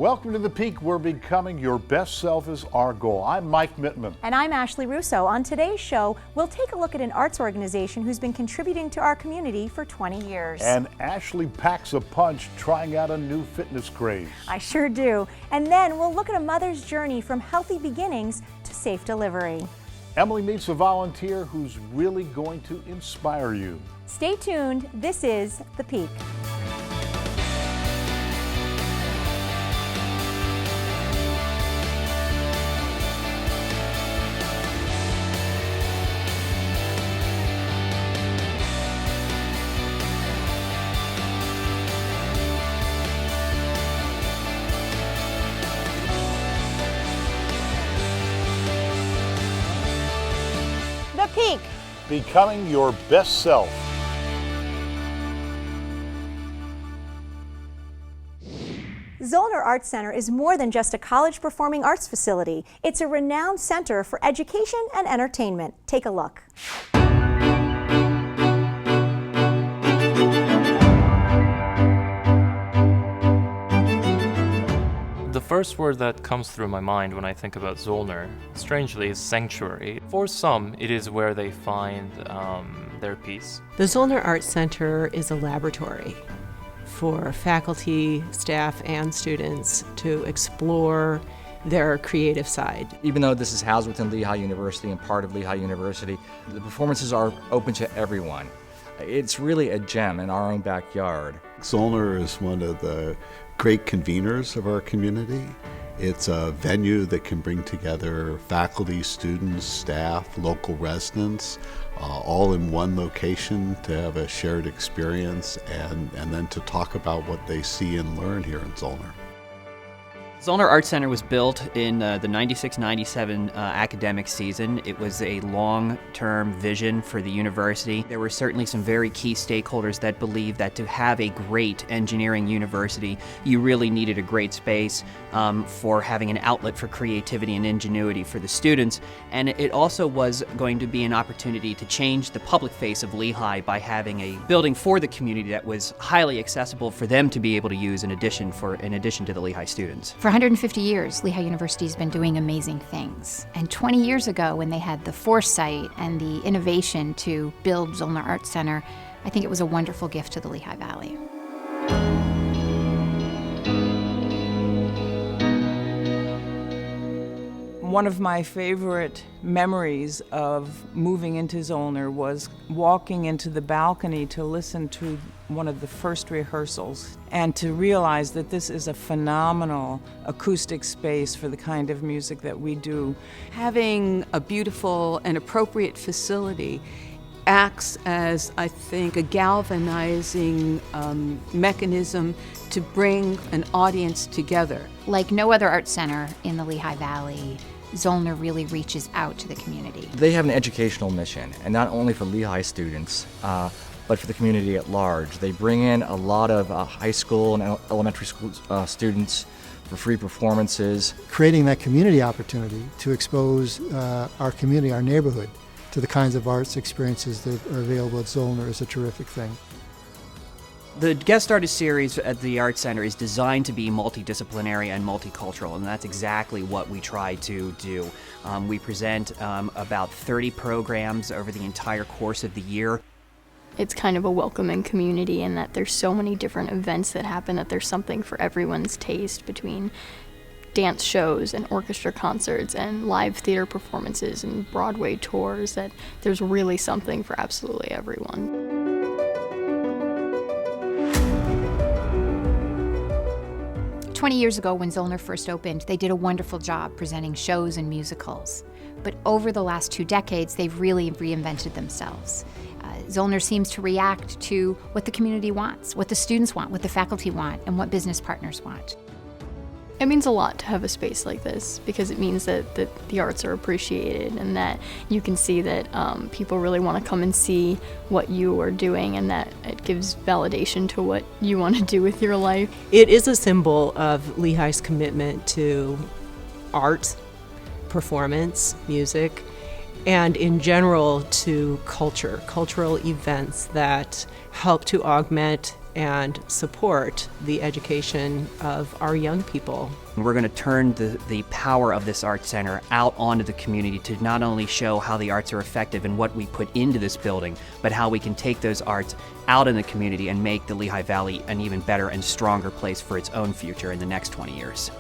Welcome to The Peak, where becoming your best self is our goal. I'm Mike Mittman. And I'm Ashley Russo. On today's show, we'll take a look at an arts organization who's been contributing to our community for 20 years. And Ashley packs a punch trying out a new fitness craze. I sure do. And then we'll look at a mother's journey from healthy beginnings to safe delivery. Emily meets a volunteer who's really going to inspire you. Stay tuned. This is The Peak. Peak. Becoming your best self. Zollner Arts Center is more than just a college performing arts facility. It's a renowned center for education and entertainment. Take a look. The first word that comes through my mind when I think about Zollner, strangely, is sanctuary. For some, it is where they find their peace. The Zollner Arts Center is a laboratory for faculty, staff, and students to explore their creative side. Even though this is housed within Lehigh University and part of Lehigh University, the performances are open to everyone. It's really a gem in our own backyard. Zollner is one of the great conveners of our community. It's a venue that can bring together faculty, students, staff, local residents, all in one location to have a shared experience and then to talk about what they see and learn here in Zollner. Zollner Arts Center was built in the 96-97 academic season. It was a long-term vision for the university. There were certainly some very key stakeholders that believed that to have a great engineering university, you really needed a great space for having an outlet for creativity and ingenuity for the students. And it also was going to be an opportunity to change the public face of Lehigh by having a building for the community that was highly accessible for them to be able to use in addition to the Lehigh students. For 150 years, Lehigh University has been doing amazing things. And 20 years ago, when they had the foresight and the innovation to build Zollner Arts Center, I think it was a wonderful gift to the Lehigh Valley. One of my favorite memories of moving into Zollner was walking into the balcony to listen to one of the first rehearsals and to realize that this is a phenomenal acoustic space for the kind of music that we do. Having a beautiful and appropriate facility acts as, I think, a galvanizing mechanism to bring an audience together. Like no other art center in the Lehigh Valley, Zollner really reaches out to the community. They have an educational mission, and not only for Lehigh students, but for the community at large. They bring in a lot of high school and elementary school students for free performances. Creating that community opportunity to expose our community, our neighborhood, to the kinds of arts experiences that are available at Zollner is a terrific thing. The guest artist series at the Arts Center is designed to be multidisciplinary and multicultural, and that's exactly what we try to do. We present about 30 programs over the entire course of the year. It's kind of a welcoming community in that there's so many different events that happen that there's something for everyone's taste, between dance shows and orchestra concerts and live theater performances and Broadway tours, that there's really something for absolutely everyone. 20 years ago, when Zollner first opened, they did a wonderful job presenting shows and musicals. But over the last 2 decades, they've really reinvented themselves. Zollner seems to react to what the community wants, what the students want, what the faculty want, and what business partners want. It means a lot to have a space like this, because it means that the arts are appreciated and that you can see that people really want to come and see what you are doing, and that it gives validation to what you want to do with your life. It is a symbol of Lehigh's commitment to art, performance, music, and in general to culture, cultural events that help to augment and support the education of our young people. We're going to turn the power of this art center out onto the community to not only show how the arts are effective and what we put into this building, but how we can take those arts out in the community and make the Lehigh Valley an even better and stronger place for its own future in the next 20 years.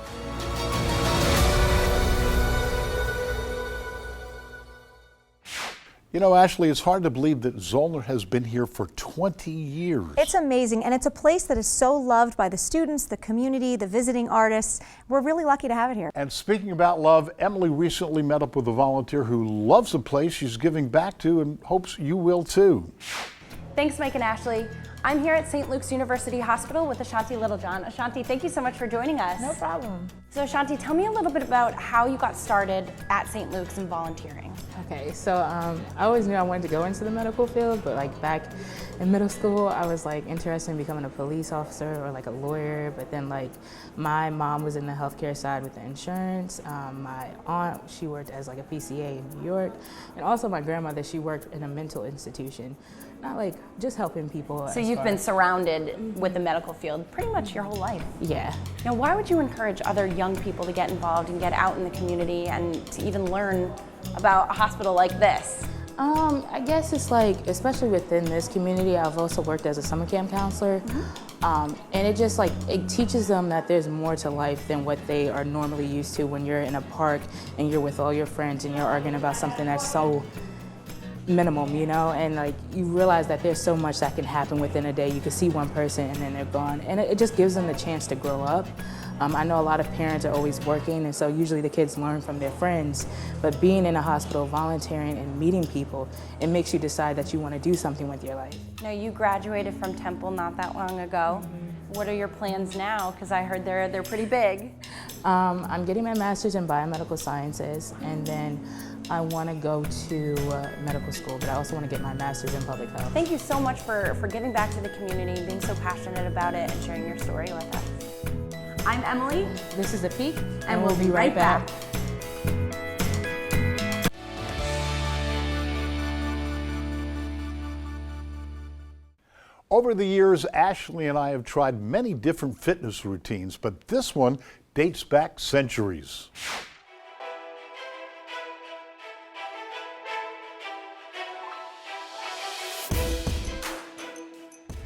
You know, Ashley, it's hard to believe that Zollner has been here for 20 years. It's amazing, and it's a place that is so loved by the students, the community, the visiting artists. We're really lucky to have it here. And speaking about love, Emily recently met up with a volunteer who loves the place she's giving back to and hopes you will too. Thanks, Mike and Ashley. I'm here at St. Luke's University Hospital with Ashanti Littlejohn. Ashanti, thank you so much for joining us. No problem. So Ashanti, tell me a little bit about how you got started at St. Luke's and volunteering. Okay, so I always knew I wanted to go into the medical field, but like back in middle school, I was like interested in becoming a police officer or like a lawyer, but then like my mom was in the healthcare side with the insurance. My aunt, she worked as like a PCA in New York, and also my grandmother, she worked in a mental institution. Not like just helping people. So you've been surrounded with the medical field pretty much your whole life. Yeah. Now, why would you encourage other young people to get involved and get out in the community and to even learn about a hospital like this? I guess it's like, especially within this community, I've also worked as a summer camp counselor. And it just like, it teaches them that there's more to life than what they are normally used to when you're in a park and you're with all your friends and you're arguing about something that's so minimum, you know, and like you realize that there's so much that can happen within a day. You can see one person and then they're gone, and it just gives them the chance to grow up. I know a lot of parents are always working, and so usually the kids learn from their friends, but being in a hospital, volunteering and meeting people, it makes you decide that you want to do something with your life. Now, you graduated from Temple not that long ago. What are your plans now? Because I heard they're pretty big. I'm getting my master's in biomedical sciences, and then I want to go to medical school, but I also want to get my master's in public health. Thank you so much for giving back to the community, being so passionate about it, and sharing your story with us. I'm Emily. This is The Peak, and we'll be right back. Over the years, Ashley and I have tried many different fitness routines, but this one dates back centuries.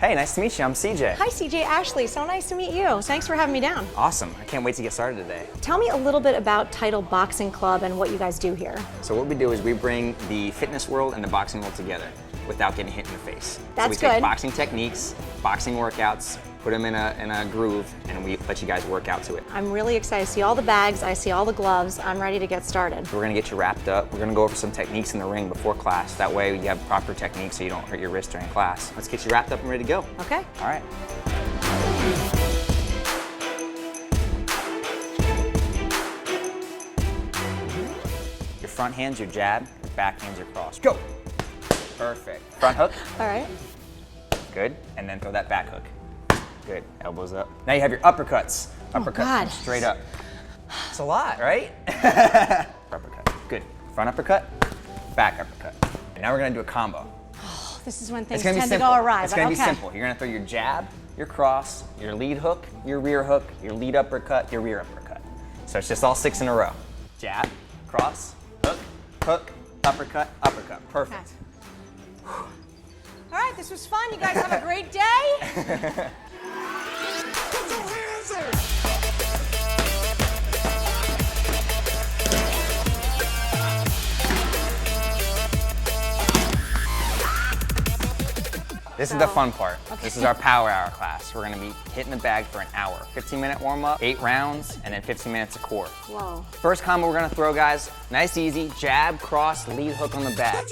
Hey, nice to meet you. I'm CJ. Hi, CJ. Ashley, so nice to meet you. Thanks for having me down. Awesome. I can't wait to get started today. Tell me a little bit about Untitled Boxing Club and what you guys do here. So what we do is we bring the fitness world and the boxing world together without getting hit in the face. That's so we good. take boxing techniques, boxing workouts, put them in a groove, and we let you guys work out to it. I'm really excited. I see all the bags, I see all the gloves. I'm ready to get started. We're gonna get you wrapped up. We're gonna go over some techniques in the ring before class. That way you have proper techniques so you don't hurt your wrist during class. Let's get you wrapped up and ready to go. Okay. All right. Your front hand's your jab, your back hand's your cross. Go! Perfect. Front hook. All right. Good. And then throw that back hook. Good. Elbows up. Now you have your uppercuts. Uppercut. God. Straight up. It's a lot, right? Uppercut. Good. Front uppercut, back uppercut. And now we're going to do a combo. Oh, this is when things It's gonna tend be to simple. go awry. It's but going to okay. be simple. You're going to throw your jab, your cross, your lead hook, your rear hook, your lead uppercut, your rear uppercut. So it's just all 6 in a row. Jab, cross, hook, hook, uppercut, uppercut. Perfect. All right, this was fun. You guys have a great day. This is the fun part. Okay. This is our power hour class. We're gonna be hitting the bag for an hour. 15-minute warm up, 8 rounds, and then 15 minutes of core. Whoa. First combo we're gonna throw, guys. Nice, easy, jab, cross, lead hook on the bag.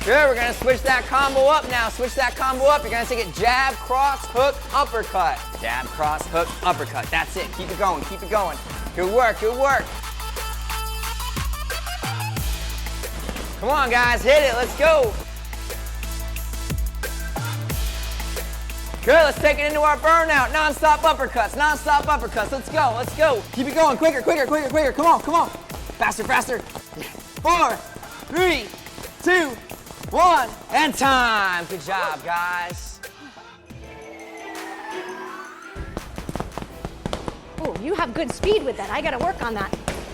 Good, we're gonna switch that combo up now. Switch that combo up. You're gonna take it jab, cross, hook, uppercut. Jab, cross, hook, uppercut. That's it, keep it going, keep it going. Good work, good work. Come on guys, hit it, let's go. Good, let's take it into our burnout. Non-stop uppercuts, let's go, let's go. Keep it going, quicker, quicker, quicker, quicker, come on, come on. Faster, faster. 4, 3, 2, 1, and time. Good job, guys. Oh, you have good speed with that. I got to work on that.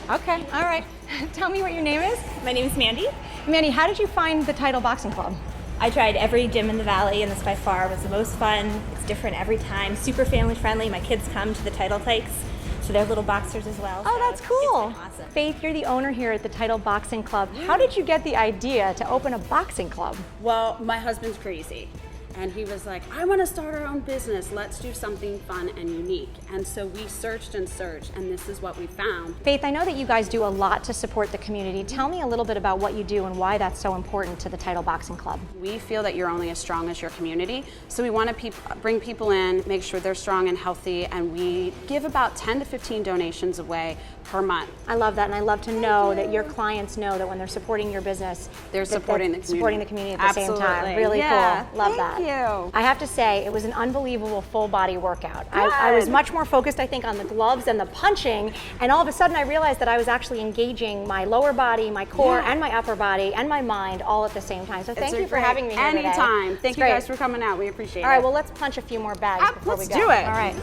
Okay, all right. Tell me what your name is. My name is Mandy. Mandy, how did you find the Title Boxing Club? I tried every gym in the valley, and this by far was the most fun. It's different every time. Super family friendly. My kids come to the Title Tykes, so they're little boxers as well. Oh, that's cool. It's been awesome. Faith, you're the owner here at the Title Boxing Club. How did you get the idea to open a boxing club? Well, my husband's crazy. And he was like, I want to start our own business. Let's do something fun and unique. And so we searched and searched, and this is what we found. Faith, I know that you guys do a lot to support the community. Tell me a little bit about what you do and why that's so important to the Title Boxing Club. We feel that you're only as strong as your community. So we want to bring people in, make sure they're strong and healthy, and we give about 10 to 15 donations away per month. I love that, and I love to know that your clients know that when they're supporting your business, they're supporting the community. Supporting the community at the same time. Absolutely. Really Yeah. cool. Love that. Thank you. I have to say, it was an unbelievable full body workout. I was much more focused, I think, on the gloves and the punching, and all of a sudden I realized that I was actually engaging my lower body, my core, and my upper body, and my mind all at the same time. So thank you for having me here today. Anytime. Thank you great. guys for coming out. We appreciate it. All right, well, let's punch a few more bags before we go. Let's do it. All right.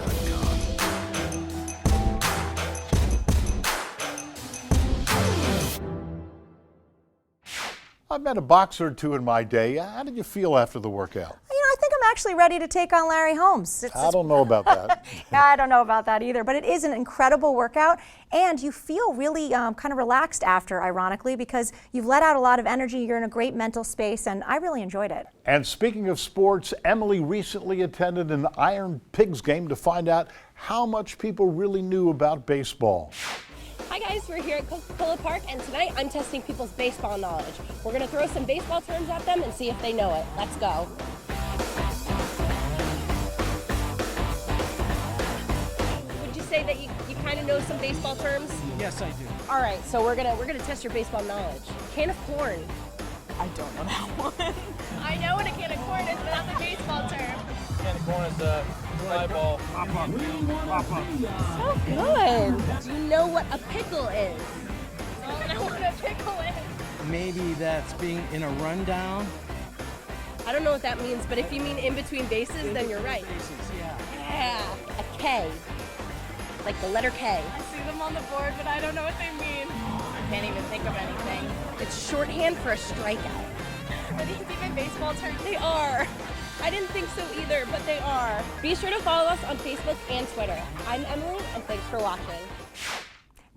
I've met a boxer or two in my day. How did you feel after the workout? I think I'm actually ready to take on Larry Holmes. I don't know about that. I don't know about that either, but it is an incredible workout, and you feel really kind of relaxed after, ironically, because you've let out a lot of energy, you're in a great mental space, and I really enjoyed it. And speaking of sports, Emily recently attended an Iron Pigs game to find out how much people really knew about baseball. Hi guys, we're here at Coca-Cola Park, and tonight I'm testing people's baseball knowledge. We're going to throw some baseball terms at them and see if they know it. Let's go. Would you say that you kind of know some baseball terms? Yes, I do. All right, so we're gonna test your baseball knowledge. Can of corn. I don't know that one. I know what a can of corn is, but that's a baseball term. Can of corn is a fly ball. Pop up. Pop up. So good. Do you know what a pickle is? I don't know what a pickle is. Maybe that's being in a rundown. I don't know what that means, but if you mean in between bases, then you're right. Yeah, a K. Like the letter K. I see them on the board, but I don't know what they mean. I can't even think of anything. It's shorthand for a strikeout. Are these even baseball terms? They are. I didn't think so either, but they are. Be sure to follow us on Facebook and Twitter. I'm Emily, and thanks for watching.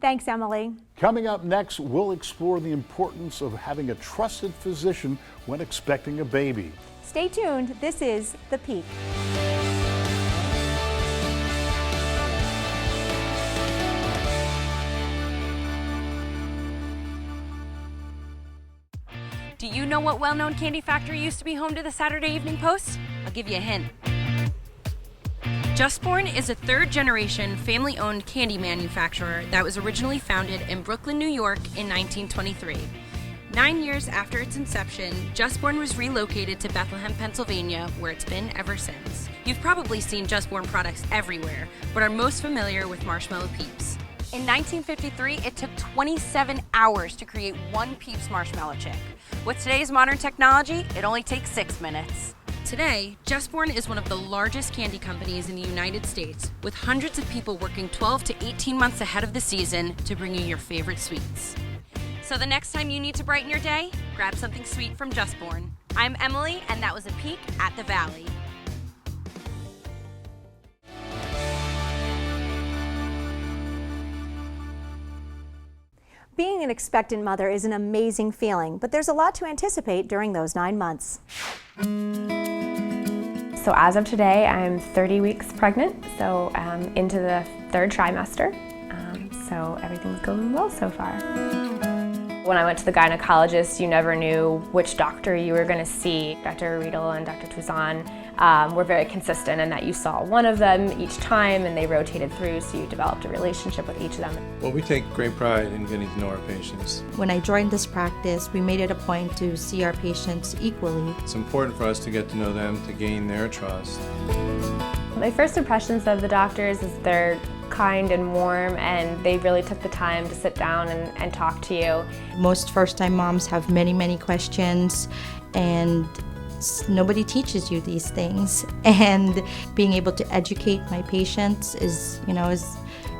Thanks, Emily. Coming up next, we'll explore the importance of having a trusted physician when expecting a baby. Stay tuned. This is The Peak. Do you know what well-known candy factory used to be home to the Saturday Evening Post? I'll give you a hint. Just Born is a third-generation, family-owned candy manufacturer that was originally founded in Brooklyn, New York in 1923. 9 years after its inception, Just Born was relocated to Bethlehem, Pennsylvania, where it's been ever since. You've probably seen Just Born products everywhere, but are most familiar with Marshmallow Peeps. In 1953, it took 27 hours to create one Peeps marshmallow chick. With today's modern technology, it only takes 6 minutes. Today, Just Born is one of the largest candy companies in the United States, with hundreds of people working 12 to 18 months ahead of the season to bring you your favorite sweets. So the next time you need to brighten your day, grab something sweet from Just Born. I'm Emily, and that was a peek at the Valley. Being an expectant mother is an amazing feeling, but there's a lot to anticipate during those 9 months. So as of today, I'm 30 weeks pregnant, so into the 3rd trimester. So everything's going well so far. When I went to the gynecologist, you never knew which doctor you were going to see. Dr. Riedel and Dr. Toussaint were very consistent in that you saw one of them each time and they rotated through, so you developed a relationship with each of them. Well, we take great pride in getting to know our patients. When I joined this practice, we made it a point to see our patients equally. It's important for us to get to know them, to gain their trust. My first impressions of the doctors is they're kind and warm, and they really took the time to sit down and talk to you. Most first-time moms have many, many questions, and nobody teaches you these things. And being able to educate my patients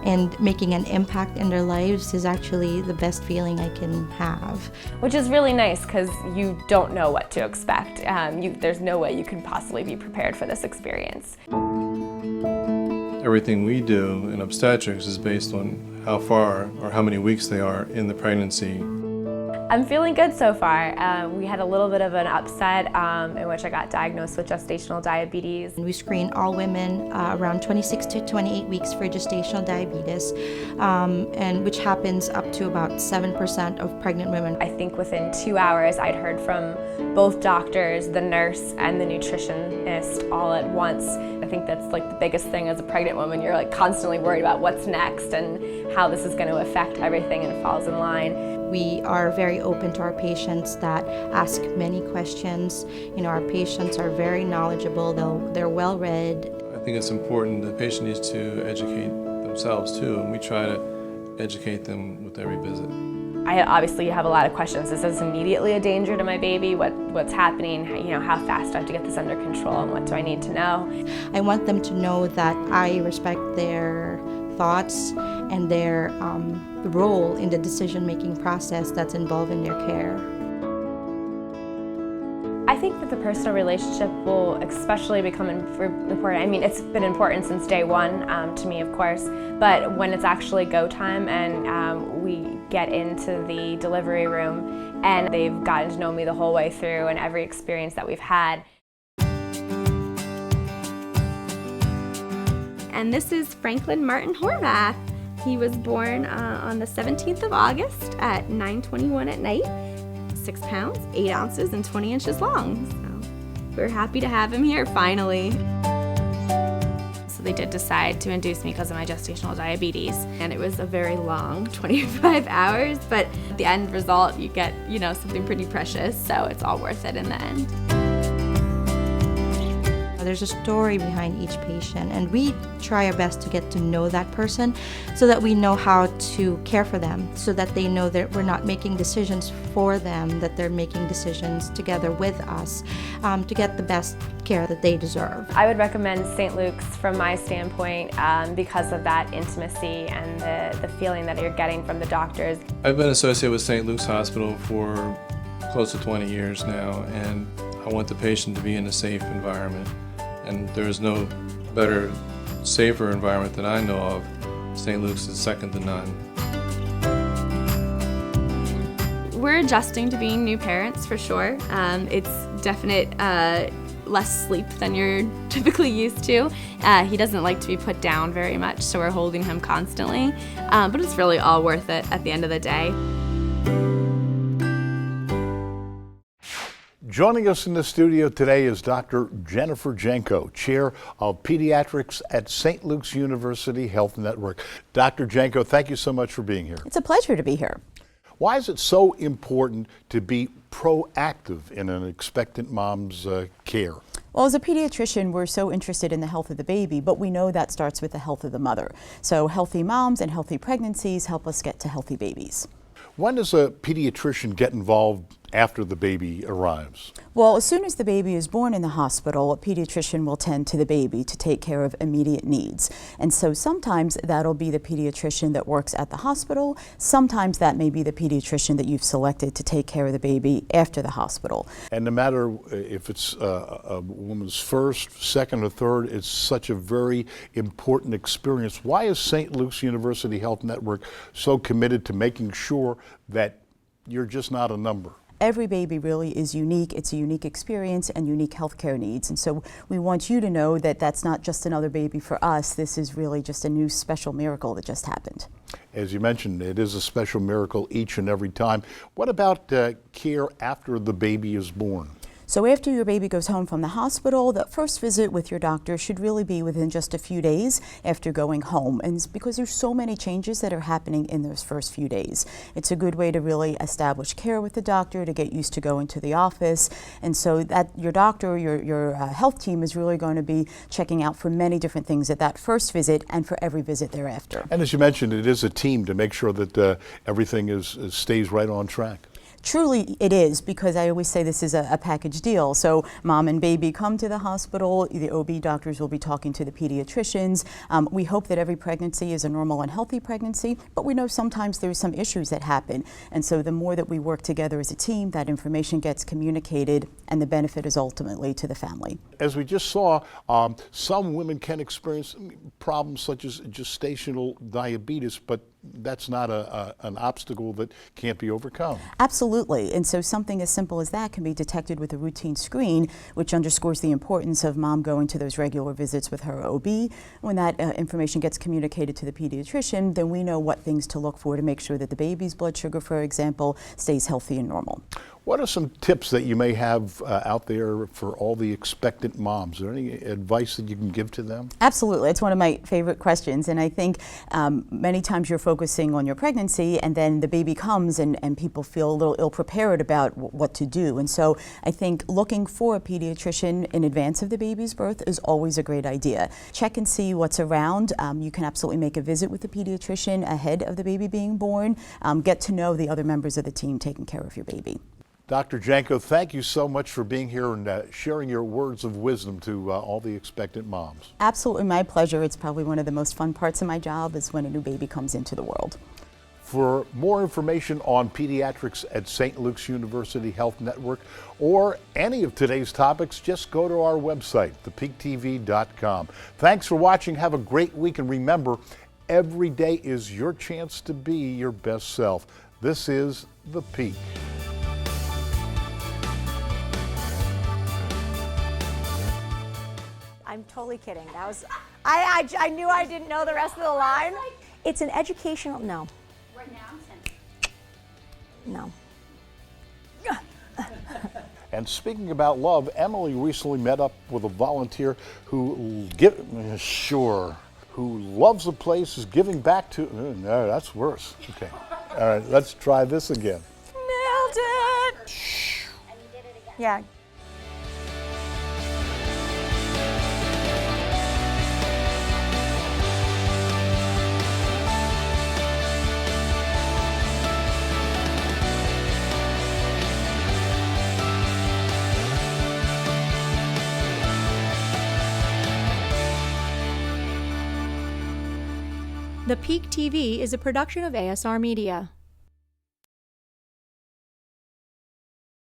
and making an impact in their lives is actually the best feeling I can have. Which is really nice because you don't know what to expect. There's no way you could possibly be prepared for this experience. Everything we do in obstetrics is based on how far or how many weeks they are in the pregnancy. I'm feeling good so far. We had a little bit of an upset in which I got diagnosed with gestational diabetes. We screen all women around 26 to 28 weeks for gestational diabetes, and which happens up to about 7% of pregnant women. I think within 2 hours I'd heard from both doctors, the nurse, and the nutritionist all at once. I think that's like the biggest thing as a pregnant woman. You're like constantly worried about what's next and how this is going to affect everything and falls in line. We are very open to our patients that ask many questions. Our patients are very knowledgeable, they're well read. I think it's important the patient needs to educate themselves too, and we try to educate them with every visit. I obviously have a lot of questions. Is this immediately a danger to my baby? What's happening? How fast do I have to get this under control, and what do I need to know? I want them to know that I respect their thoughts and their role in the decision-making process that's involved in their care. I think that the personal relationship will especially become important. I mean, it's been important since day one to me, of course, but when it's actually go time and we get into the delivery room and they've gotten to know me the whole way through and every experience that we've had. And this is Franklin Martin Horvath. He was born on the 17th of August at 9:21 at night, 6 pounds, 8 ounces, and 20 inches long. So we're happy to have him here finally. So they did decide to induce me because of my gestational diabetes. And it was a very long 25 hours, but the end result, you get, something pretty precious. So it's all worth it in the end. There's a story behind each patient, and we try our best to get to know that person so that we know how to care for them, so that they know that we're not making decisions for them, that they're making decisions together with us to get the best care that they deserve. I would recommend St. Luke's from my standpoint because of that intimacy and the feeling that you're getting from the doctors. I've been associated with St. Luke's Hospital for close to 20 years now, and I want the patient to be in a safe environment. And there's no better, safer environment that I know of. St. Luke's is second to none. We're adjusting to being new parents for sure. It's definite less sleep than you're typically used to. He doesn't like to be put down very much, so we're holding him constantly. But it's really all worth it at the end of the day. Joining us in the studio today is Dr. Jennifer Janko, Chair of Pediatrics at St. Luke's University Health Network. Dr. Janko, thank you so much for being here. It's a pleasure to be here. Why is it so important to be proactive in an expectant mom's care? Well, as a pediatrician, we're so interested in the health of the baby, but we know that starts with the health of the mother. So healthy moms and healthy pregnancies help us get to healthy babies. When does a pediatrician get involved after the baby arrives? Well, as soon as the baby is born in the hospital, a pediatrician will tend to the baby to take care of immediate needs. And so sometimes that'll be the pediatrician that works at the hospital. Sometimes that may be the pediatrician that you've selected to take care of the baby after the hospital. And no matter if it's a woman's first, second, or third, it's such a very important experience. Why is St. Luke's University Health Network so committed to making sure that you're just not a number? Every baby really is unique. It's a unique experience and unique healthcare needs. And so we want you to know that that's not just another baby for us. This is really just a new special miracle that just happened. As you mentioned, it is a special miracle each and every time. What about care after the baby is born? So after your baby goes home from the hospital, the first visit with your doctor should really be within just a few days after going home. And it's because there's so many changes that are happening in those first few days. It's a good way to really establish care with the doctor, to get used to going to the office. And so that your doctor, your health team is really going to be checking out for many different things at that first visit and for every visit thereafter. And as you mentioned, it is a team to make sure that everything stays right on track. Truly it is, because I always say this is a package deal. So mom and baby come to the hospital, the OB doctors will be talking to the pediatricians. We hope that every pregnancy is a normal and healthy pregnancy, but we know sometimes there's some issues that happen. And so the more that we work together as a team, that information gets communicated, and the benefit is ultimately to the family. As we just saw, some women can experience problems such as gestational diabetes, but that's not an obstacle that can't be overcome. Absolutely, and so something as simple as that can be detected with a routine screen, which underscores the importance of mom going to those regular visits with her OB. When that information gets communicated to the pediatrician, then we know what things to look for to make sure that the baby's blood sugar, for example, stays healthy and normal. What are some tips that you may have out there for all the expectant moms? Is there any advice that you can give to them? Absolutely. It's one of my favorite questions. And I think many times you're focusing on your pregnancy, and then the baby comes and people feel a little ill-prepared about what to do. And so I think looking for a pediatrician in advance of the baby's birth is always a great idea. Check and see what's around. You can absolutely make a visit with the pediatrician ahead of the baby being born. Get to know the other members of the team taking care of your baby. Dr. Janko, thank you so much for being here and sharing your words of wisdom to all the expectant moms. Absolutely, my pleasure. It's probably one of the most fun parts of my job is when a new baby comes into the world. For more information on pediatrics at St. Luke's University Health Network or any of today's topics, just go to our website, thepeaktv.com. Thanks for watching. Have a great week, and remember, every day is your chance to be your best self. This is The Peak. I'm totally kidding. That was, I knew I didn't know the rest of the line. It's an educational, no. Right now I'm 10. No. And speaking about love, Emily recently met up with a volunteer who loves the place, is giving back to, no, that's worse. Okay. All right, let's try this again. Nailed it. Shh. And you did it again. Yeah. The Peak TV is a production of ASR Media.